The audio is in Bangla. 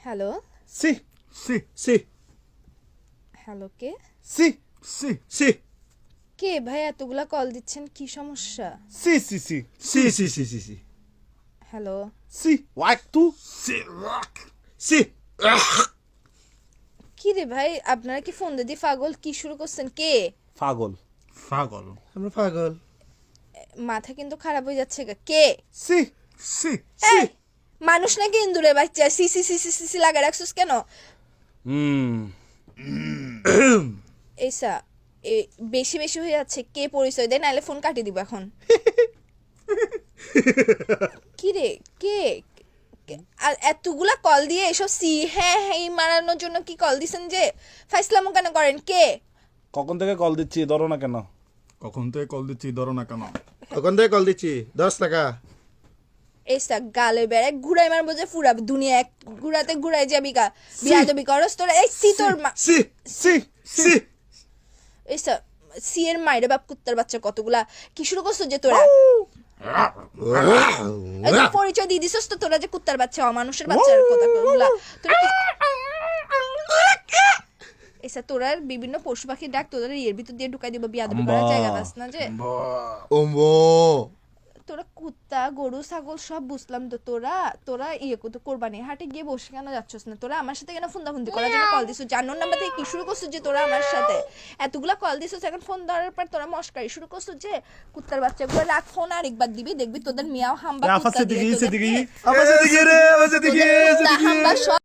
হ্যালো সি সি সি হ্যালো কে সি সি সি কে ভাই এতগুলা কল দিচ্ছেন কি সমস্যা সি সি সি সি সি সি সি সি হ্যালো সি ওয়াক তু সি ওয়াক সি কি রে ভাই আপনারা কি ফোন দিয়ে পাগল কি শুরু করছেন কে পাগল পাগল আমরা পাগল মাথা কিন্তু খারাপ হয়ে যাচ্ছে কে সি সি এই, মানুষ নাকি ইন্দুরের বাচ্চা সি সি সি সি সি সি লাগা রাখছিস কেন এইসা বেশি বেশি হয়ে যাচ্ছে কে পরিচয় দেয় নাহলে ফোন কাটিয়ে দিব এখন কি রে কে আর এতগুলা কল দিয়ে এসব সি হ্যাঁ হ্যাঁ মারানোর জন্য কি কল দিছেন যে ফাইসলামো কেন করেন কে কখন থেকে কল দিচ্ছি ধরো না কেন? কখন থেকে কল দিচ্ছি ধরো না কেন? কখন থেকে কল দিচ্ছি 10 টাকা এইসা গালে বেড়ে ঘুরাই মারবো যে ফুরা দুনিয়া এক ঘুরাতে ঘুরাই যাবি গা বিয়া যাবি করস তোরা এই সি তোর সি সি সি এইসা সি এর মাইরে বাপ কুত্তার বাচ্চা কতগুলা কি শুরু করছো যে তোরা এই যে পরিচয় দিয়ে দিছস তো তোরা যে কুত্তার বাচ্চা অমানুষের বাচ্চার কথাগুলা তোরা এসা তোরা বিভিন্ন পশু পাখির ডাক তোদের এর ভিতর দিয়ে ঢুকাই দিব বিয়া দেবি করার জায়গা বাস না যে ওমবো তোরা কুত্তা গরু ছাগল সব বুঝলাম তো তোরা ইয়ে করতো কোরবানি হাটে গিয়ে বসে কেন যাচ্ছস না তোরা আমার সাথে কেন ফোন করার জন্য কল দিছিস জানোর নাম্বার থেকে কি শুরু করছিস যে তোরা আমার সাথে এতগুলা কল দিছিস এখন ফোন ধরার পর তোরা মস্কারি শুরু করছিস যে কুত্তার বাচ্চাগুলো রাখ ফোন আর একবার দিবি দেখবি তোদের মিয়াও হাম্বা কুত্তা দিয়ে আফাসে দিকে আবার দিকে রে আবার দিকে হাম্বা সব